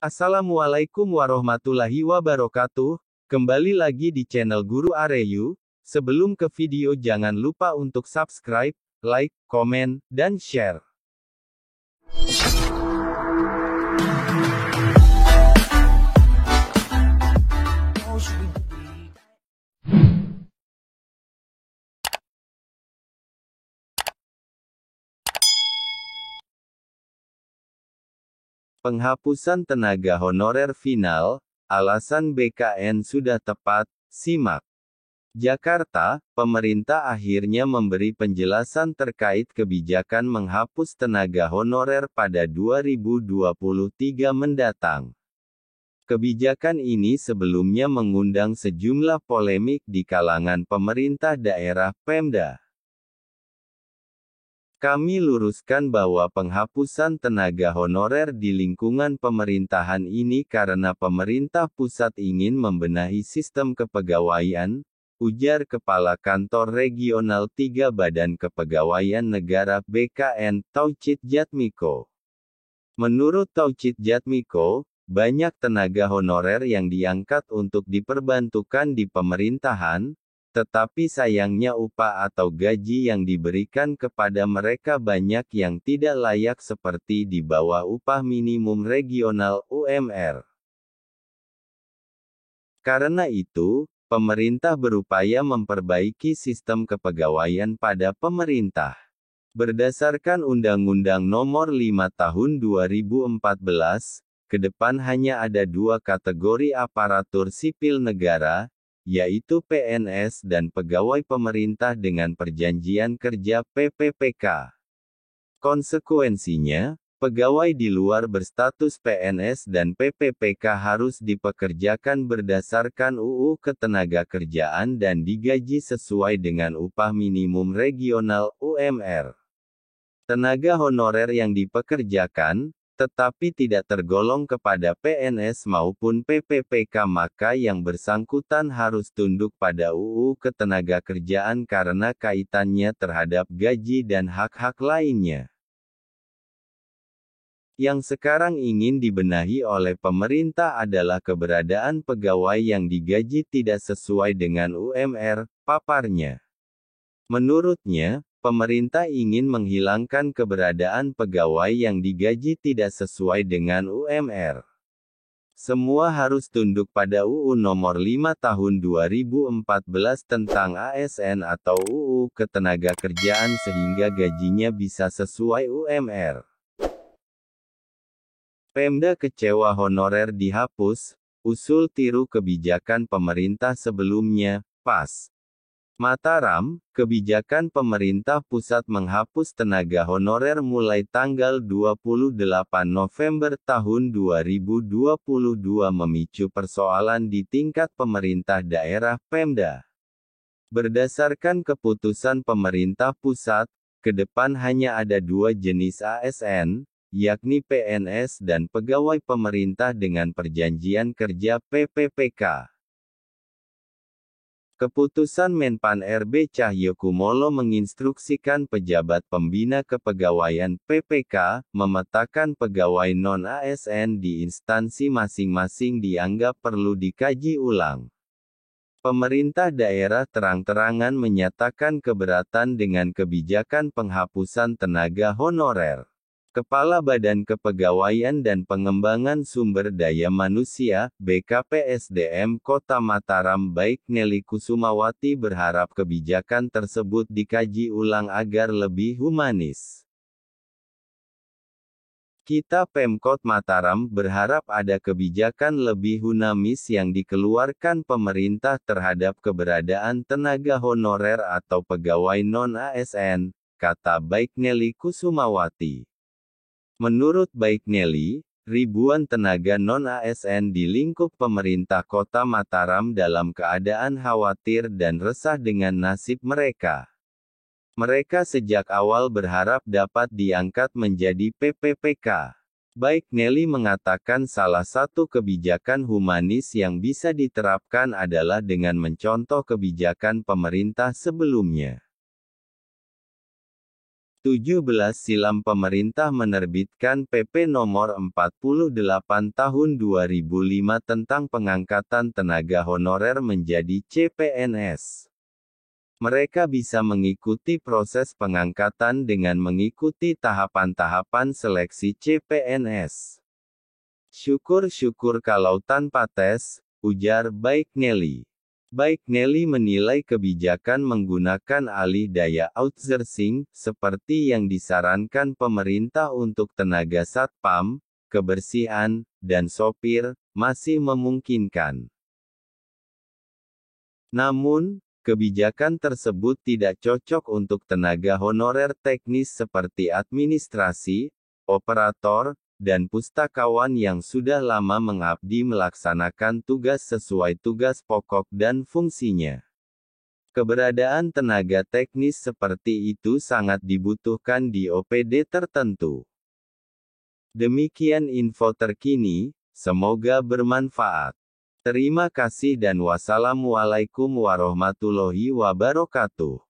Assalamualaikum warahmatullahi wabarakatuh. Kembali lagi di channel Guru Areyu. Sebelum ke video jangan lupa untuk subscribe, like, komen, dan share. Penghapusan tenaga honorer final, alasan BKN sudah tepat, simak. Jakarta, pemerintah akhirnya memberi penjelasan terkait kebijakan menghapus tenaga honorer pada 2023 mendatang. Kebijakan ini sebelumnya mengundang sejumlah polemik di kalangan pemerintah daerah Pemda. Kami luruskan bahwa penghapusan tenaga honorer di lingkungan pemerintahan ini karena pemerintah pusat ingin membenahi sistem kepegawaian, ujar Kepala Kantor Regional 3 Badan Kepegawaian Negara BKN, Taucit Jatmiko. Menurut Taucit Jatmiko, banyak tenaga honorer yang diangkat untuk diperbantukan di pemerintahan, tetapi sayangnya upah atau gaji yang diberikan kepada mereka banyak yang tidak layak seperti di bawah upah minimum regional (UMR). Karena itu, pemerintah berupaya memperbaiki sistem kepegawaian pada pemerintah. Berdasarkan Undang-Undang Nomor 5 Tahun 2014, ke depan hanya ada dua kategori aparatur sipil negara, yaitu PNS dan pegawai pemerintah dengan perjanjian kerja (PPPK). Konsekuensinya, pegawai di luar berstatus PNS dan PPPK harus dipekerjakan berdasarkan UU Ketenagakerjaan dan digaji sesuai dengan upah minimum regional (UMR). Tenaga honorer yang dipekerjakan, tetapi tidak tergolong kepada PNS maupun PPPK maka yang bersangkutan harus tunduk pada UU Ketenagakerjaan karena kaitannya terhadap gaji dan hak-hak lainnya. Yang sekarang ingin dibenahi oleh pemerintah adalah keberadaan pegawai yang digaji tidak sesuai dengan UMR, paparnya. Menurutnya, pemerintah ingin menghilangkan keberadaan pegawai yang digaji tidak sesuai dengan UMR. Semua harus tunduk pada UU Nomor 5 Tahun 2014 tentang ASN atau UU Ketenagakerjaan sehingga gajinya bisa sesuai UMR. Pemda kecewa honorer dihapus, usul tiru kebijakan pemerintah sebelumnya, PAS. Mataram, kebijakan pemerintah pusat menghapus tenaga honorer mulai tanggal 28 November tahun 2022 memicu persoalan di tingkat pemerintah daerah Pemda. Berdasarkan keputusan pemerintah pusat, ke depan hanya ada dua jenis ASN, yakni PNS dan pegawai pemerintah dengan perjanjian kerja (PPPK). Keputusan Menpan RB Cahyokumolo menginstruksikan pejabat pembina kepegawaian (PPK) memetakan pegawai non-ASN di instansi masing-masing dianggap perlu dikaji ulang. Pemerintah daerah terang-terangan menyatakan keberatan dengan kebijakan penghapusan tenaga honorer. Kepala Badan Kepegawaian dan Pengembangan Sumber Daya Manusia, BKPSDM Kota Mataram Baik Nelly Kusumawati berharap kebijakan tersebut dikaji ulang agar lebih humanis. Kita Pemkot Mataram berharap ada kebijakan lebih humanis yang dikeluarkan pemerintah terhadap keberadaan tenaga honorer atau pegawai non-ASN, kata Baik Nelly Kusumawati. Menurut Baik Nelly, ribuan tenaga non-ASN di lingkup pemerintah Kota Mataram dalam keadaan khawatir dan resah dengan nasib mereka. Mereka sejak awal berharap dapat diangkat menjadi PPPK. Baik Nelly mengatakan salah satu kebijakan humanis yang bisa diterapkan adalah dengan mencontoh kebijakan pemerintah sebelumnya. 17 silam pemerintah menerbitkan PP Nomor 48 Tahun 2005 tentang pengangkatan tenaga honorer menjadi CPNS. Mereka bisa mengikuti proses pengangkatan dengan mengikuti tahapan-tahapan seleksi CPNS. Syukur-syukur kalau tanpa tes, ujar Baik Nelly. Baik Nelly menilai kebijakan menggunakan alih daya outsourcing, seperti yang disarankan pemerintah untuk tenaga satpam, kebersihan, dan sopir, masih memungkinkan. Namun, kebijakan tersebut tidak cocok untuk tenaga honorer teknis seperti administrasi, operator, dan pustakawan yang sudah lama mengabdi melaksanakan tugas sesuai tugas pokok dan fungsinya. Keberadaan tenaga teknis seperti itu sangat dibutuhkan di OPD tertentu. Demikian info terkini, semoga bermanfaat. Terima kasih dan wassalamualaikum warahmatullahi wabarakatuh.